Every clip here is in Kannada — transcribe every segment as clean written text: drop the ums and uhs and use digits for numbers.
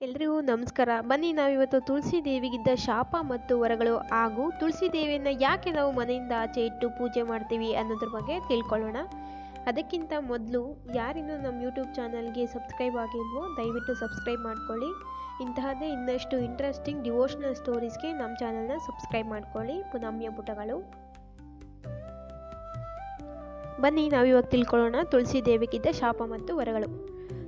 ಎಲ್ರಿಗೂ ನಮಸ್ಕಾರ. ಬನ್ನಿ ನಾವಿವತ್ತು ತುಳಸಿ ದೇವಿಗಿದ್ದ ಶಾಪ ಮತ್ತು ವರಗಳು ಹಾಗೂ ತುಳಸಿ ದೇವಿಯನ್ನು ಯಾಕೆ ನಾವು ಮನೆಯಿಂದ ಆಚೆ ಇಟ್ಟು ಪೂಜೆ ಮಾಡ್ತೀವಿ ಅನ್ನೋದ್ರ ಬಗ್ಗೆ ತಿಳ್ಕೊಳ್ಳೋಣ. ಅದಕ್ಕಿಂತ ಮೊದಲು ಯಾರಿನ್ನೂ ನಮ್ಮ ಯೂಟ್ಯೂಬ್ ಚಾನಲ್ಗೆ ಸಬ್ಸ್ಕ್ರೈಬ್ ಆಗಿಲ್ವೋ ದಯವಿಟ್ಟು ಸಬ್ಸ್ಕ್ರೈಬ್ ಮಾಡ್ಕೊಳ್ಳಿ. ಇಂತಹದ್ದೇ ಇನ್ನಷ್ಟು ಇಂಟ್ರೆಸ್ಟಿಂಗ್ ಡಿವೋಷನಲ್ ಸ್ಟೋರೀಸ್ಗೆ ನಮ್ಮ ಚಾನಲ್ನ ಸಬ್ಸ್ಕ್ರೈಬ್ ಮಾಡ್ಕೊಳ್ಳಿ. ಪುನಮ್ಯ ಪುಟಗಳು. ಬನ್ನಿ ನಾವಿವಾಗ ತಿಳ್ಕೊಳ್ಳೋಣ ತುಳಸಿ ದೇವಿಗಿದ್ದ ಶಾಪ ಮತ್ತು ವರಗಳು.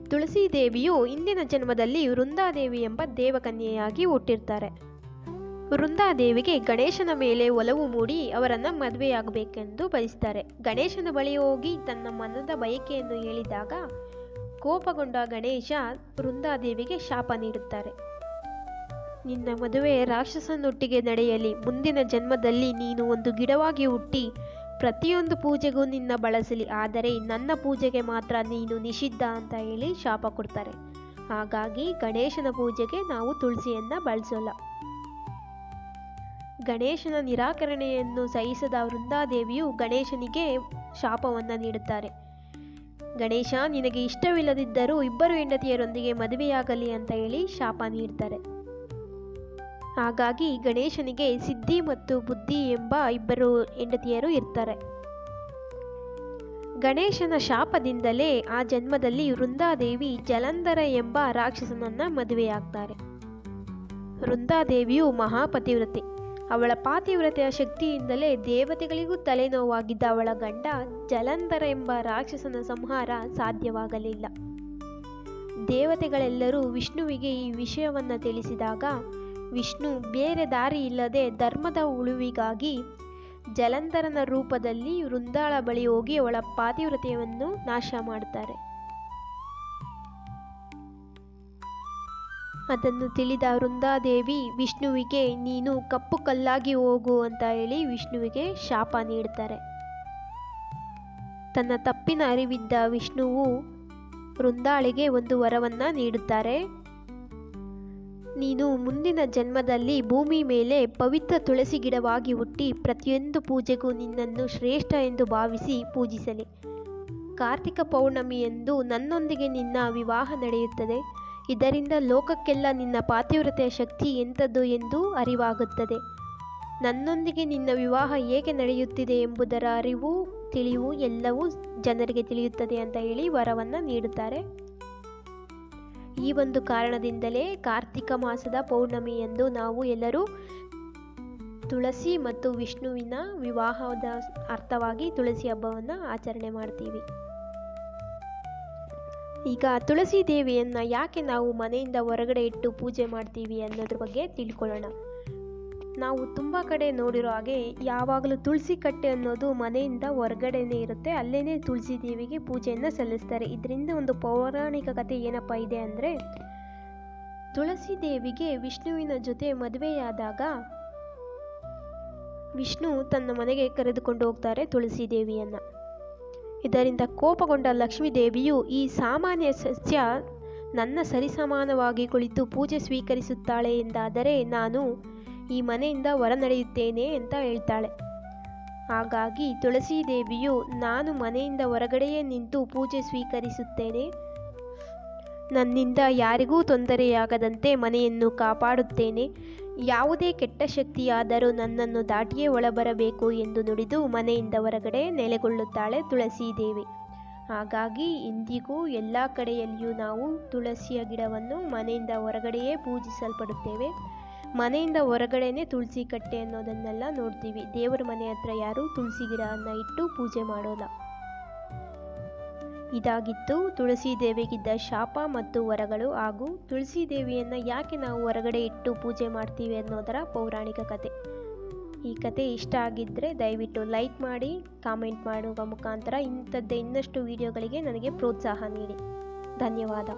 ತುಳಸಿ ದೇವಿಯು ಇಂದಿನ ಜನ್ಮದಲ್ಲಿ ವೃಂದಾದೇವಿ ಎಂಬ ದೇವಕನ್ಯೆಯಾಗಿ ಹುಟ್ಟಿರ್ತಾರೆ. ವೃಂದಾದೇವಿಗೆ ಗಣೇಶನ ಮೇಲೆ ಒಲವು ಮೂಡಿ ಅವರನ್ನು ಮದುವೆಯಾಗಬೇಕೆಂದು ಬಯಸ್ತಾರೆ. ಗಣೇಶನ ಬಳಿ ಹೋಗಿ ತನ್ನ ಮನದ ಬಯಕೆಯನ್ನು ಹೇಳಿದಾಗ ಕೋಪಗೊಂಡ ಗಣೇಶ ವೃಂದಾದೇವಿಗೆ ಶಾಪ ನೀಡುತ್ತಾರೆ. ನಿನ್ನ ಮದುವೆ ರಾಕ್ಷಸನೊಟ್ಟಿಗೆ ನಡೆಯಲಿ. ಮುಂದಿನ ಜನ್ಮದಲ್ಲಿ ನೀನು ಒಂದು ಗಿಡವಾಗಿ ಹುಟ್ಟಿ ಪ್ರತಿಯೊಂದು ಪೂಜೆಗೂ ನಿನ್ನ ಬಳಸಲಿ. ಆದರೆ ನನ್ನ ಪೂಜೆಗೆ ಮಾತ್ರ ನೀನು ನಿಷಿದ್ಧ ಅಂತ ಹೇಳಿ ಶಾಪ ಕೊಡ್ತಾರೆ. ಹಾಗಾಗಿ ಗಣೇಶನ ಪೂಜೆಗೆ ನಾವು ತುಳಸಿಯನ್ನು ಬಳಸೋಲ್ಲ. ಗಣೇಶನ ನಿರಾಕರಣೆಯನ್ನು ಸಹಿಸದ ವೃಂದಾದೇವಿಯು ಗಣೇಶನಿಗೆ ಶಾಪವನ್ನು ನೀಡುತ್ತಾರೆ. ಗಣೇಶ, ನಿನಗೆ ಇಷ್ಟವಿಲ್ಲದಿದ್ದರೂ ಇಬ್ಬರು ಹೆಂಡತಿಯರೊಂದಿಗೆ ಮದುವೆಯಾಗಲಿ ಅಂತ ಹೇಳಿ ಶಾಪ ನೀಡ್ತಾರೆ. ಹಾಗಾಗಿ ಗಣೇಶನಿಗೆ ಸಿದ್ಧಿ ಮತ್ತು ಬುದ್ಧಿ ಎಂಬ ಇಬ್ಬರು ಹೆಂಡತಿಯರು ಇರ್ತಾರೆ. ಗಣೇಶನ ಶಾಪದಿಂದಲೇ ಆ ಜನ್ಮದಲ್ಲಿ ವೃಂದಾದೇವಿ ಜಲಂಧರ ಎಂಬ ರಾಕ್ಷಸನನ್ನ ಮದುವೆಯಾಗ್ತಾರೆ. ವೃಂದಾದೇವಿಯು ಮಹಾಪತಿವ್ರತೆ. ಅವಳ ಪಾತಿವ್ರತೆಯ ಶಕ್ತಿಯಿಂದಲೇ ದೇವತೆಗಳಿಗೂ ತಲೆನೋವಾಗಿದ್ದ ಅವಳ ಗಂಡ ಜಲಂಧರ ಎಂಬ ರಾಕ್ಷಸನ ಸಂಹಾರ ಸಾಧ್ಯವಾಗಲಿಲ್ಲ. ದೇವತೆಗಳೆಲ್ಲರೂ ವಿಷ್ಣುವಿಗೆ ಈ ವಿಷಯವನ್ನು ತಿಳಿಸಿದಾಗ ವಿಷ್ಣು ಬೇರೆ ದಾರಿ ಇಲ್ಲದೆ ಧರ್ಮದ ಉಳಿವಿಗಾಗಿ ಜಲಂಧರನ ರೂಪದಲ್ಲಿ ವೃಂದಾಳ ಬಳಿ ಹೋಗಿ ಅವಳ ಪಾತಿವ್ರತೆಯನ್ನು ನಾಶ ಮಾಡುತ್ತಾರೆ. ಅದನ್ನು ತಿಳಿದ ವೃಂದಾದೇವಿ ವಿಷ್ಣುವಿಗೆ ನೀನು ಕಪ್ಪು ಕಲ್ಲಾಗಿ ಹೋಗು ಅಂತ ಹೇಳಿ ವಿಷ್ಣುವಿಗೆ ಶಾಪ ನೀಡುತ್ತಾರೆ. ತನ್ನ ತಪ್ಪಿನ ಅರಿವಿದ್ದ ವಿಷ್ಣುವು ವೃಂದಾಳಿಗೆ ಒಂದು ವರವನ್ನ ನೀಡುತ್ತಾರೆ. ನೀನು ಮುಂದಿನ ಜನ್ಮದಲ್ಲಿ ಭೂಮಿ ಮೇಲೆ ಪವಿತ್ರ ತುಳಸಿ ಗಿಡವಾಗಿ ಹುಟ್ಟಿ ಪ್ರತಿಯೊಂದು ಪೂಜೆಗೂ ನಿನ್ನನ್ನು ಶ್ರೇಷ್ಠ ಎಂದು ಭಾವಿಸಿ ಪೂಜಿಸಲಿ. ಕಾರ್ತಿಕ ಪೌರ್ಣಮಿಯಂದು ನನ್ನೊಂದಿಗೆ ನಿನ್ನ ವಿವಾಹ ನಡೆಯುತ್ತದೆ. ಇದರಿಂದ ಲೋಕಕ್ಕೆಲ್ಲ ನಿನ್ನ ಪಾತಿವ್ರತೆಯ ಶಕ್ತಿ ಎಂಥದ್ದು ಎಂದು ಅರಿವಾಗುತ್ತದೆ. ನನ್ನೊಂದಿಗೆ ನಿನ್ನ ವಿವಾಹ ಹೇಗೆ ನಡೆಯುತ್ತಿದೆ ಎಂಬುದರ ತಿಳಿವು ಎಲ್ಲವೂ ಜನರಿಗೆ ತಿಳಿಯುತ್ತದೆ ಅಂತ ಹೇಳಿ ವರವನ್ನು ನೀಡುತ್ತಾರೆ. ಈ ಒಂದು ಕಾರಣದಿಂದಲೇ ಕಾರ್ತಿಕ ಮಾಸದ ಪೌರ್ಣಮಿಯಂದು ನಾವು ಎಲ್ಲರೂ ತುಳಸಿ ಮತ್ತು ವಿಷ್ಣುವಿನ ವಿವಾಹದ ಅರ್ಥವಾಗಿ ತುಳಸಿ ಹಬ್ಬವನ್ನು ಆಚರಣೆ ಮಾಡ್ತೀವಿ. ಈಗ ತುಳಸಿ ದೇವಿಯನ್ನು ಯಾಕೆ ನಾವು ಮನೆಯಿಂದ ಹೊರಗಡೆ ಇಟ್ಟು ಪೂಜೆ ಮಾಡ್ತೀವಿ ಅನ್ನೋದ್ರ ಬಗ್ಗೆ ತಿಳ್ಕೊಳ್ಳೋಣ. ನಾವು ತುಂಬ ಕಡೆ ನೋಡಿರೋ ಹಾಗೆ ಯಾವಾಗಲೂ ತುಳಸಿ ಕಟ್ಟೆ ಅನ್ನೋದು ಮನೆಯಿಂದ ಹೊರಗಡೆನೇ ಇರುತ್ತೆ. ಅಲ್ಲೇ ತುಳಸಿ ದೇವಿಗೆ ಪೂಜೆಯನ್ನು ಸಲ್ಲಿಸ್ತಾರೆ. ಇದರಿಂದ ಒಂದು ಪೌರಾಣಿಕ ಕಥೆ ಏನಪ್ಪ ಇದೆ ಅಂದರೆ, ತುಳಸಿ ದೇವಿಗೆ ವಿಷ್ಣುವಿನ ಜೊತೆ ಮದುವೆಯಾದಾಗ ವಿಷ್ಣು ತನ್ನ ಮನೆಗೆ ಕರೆದುಕೊಂಡು ಹೋಗ್ತಾರೆ ತುಳಸಿ ದೇವಿಯನ್ನು. ಇದರಿಂದ ಕೋಪಗೊಂಡ ಲಕ್ಷ್ಮೀ ದೇವಿಯು ಈ ಸಾಮಾನ್ಯ ಸಸ್ಯ ನನ್ನ ಸರಿಸಮಾನವಾಗಿ ಕುಳಿತು ಪೂಜೆ ಸ್ವೀಕರಿಸುತ್ತಾಳೆ ಎಂದಾದರೆ ನಾನು ಈ ಮನೆಯಿಂದ ಹೊರ ನಡೆಯುತ್ತೇನೆ ಅಂತ ಹೇಳ್ತಾಳೆ. ಹಾಗಾಗಿ ತುಳಸಿ ದೇವಿಯು ನಾನು ಮನೆಯಿಂದ ಹೊರಗಡೆಯೇ ನಿಂತು ಪೂಜೆ ಸ್ವೀಕರಿಸುತ್ತೇನೆ, ನನ್ನಿಂದ ಯಾರಿಗೂ ತೊಂದರೆಯಾಗದಂತೆ ಮನೆಯನ್ನು ಕಾಪಾಡುತ್ತೇನೆ, ಯಾವುದೇ ಕೆಟ್ಟ ಶಕ್ತಿಯಾದರೂ ನನ್ನನ್ನು ದಾಟಿಯೇ ಒಳಬರಬೇಕು ಎಂದು ನುಡಿದು ಮನೆಯಿಂದ ಹೊರಗಡೆ ನೆಲೆಗೊಳ್ಳುತ್ತಾಳೆ ತುಳಸಿ ದೇವಿ. ಹಾಗಾಗಿ ಇಂದಿಗೂ ಎಲ್ಲ ಕಡೆಯಲ್ಲಿಯೂ ನಾವು ತುಳಸಿಯ ಗಿಡವನ್ನು ಮನೆಯಿಂದ ಹೊರಗಡೆಯೇ ಪೂಜಿಸಲ್ಪಡುತ್ತೇವೆ. ಮನೆಯಿಂದ ಹೊರಗಡೆನೆ ತುಳಸಿ ಕಟ್ಟೆ ಅನ್ನೋದನ್ನೆಲ್ಲ ನೋಡ್ತೀವಿ. ದೇವರ ಮನೆ ಹತ್ರ ಯಾರು ತುಳಸಿ ಗಿಡವನ್ನು ಇಟ್ಟು ಪೂಜೆ ಮಾಡೋಲ್ಲ. ಇದಾಗಿತ್ತು ತುಳಸಿ ದೇವಿಗಿದ್ದ ಶಾಪ ಮತ್ತು ವರಗಳು ಹಾಗೂ ತುಳಸಿ ದೇವಿಯನ್ನು ಯಾಕೆ ನಾವು ಹೊರಗಡೆ ಇಟ್ಟು ಪೂಜೆ ಮಾಡ್ತೀವಿ ಅನ್ನೋದರ ಪೌರಾಣಿಕ ಕತೆ. ಈ ಕತೆ ಇಷ್ಟ ಆಗಿದ್ದರೆ ದಯವಿಟ್ಟು ಲೈಕ್ ಮಾಡಿ, ಕಾಮೆಂಟ್ ಮಾಡುವ ಮುಖಾಂತರ ಇಂಥದ್ದೇ ಇನ್ನಷ್ಟು ವಿಡಿಯೋಗಳಿಗೆ ನನಗೆ ಪ್ರೋತ್ಸಾಹ ನೀಡಿ. ಧನ್ಯವಾದ.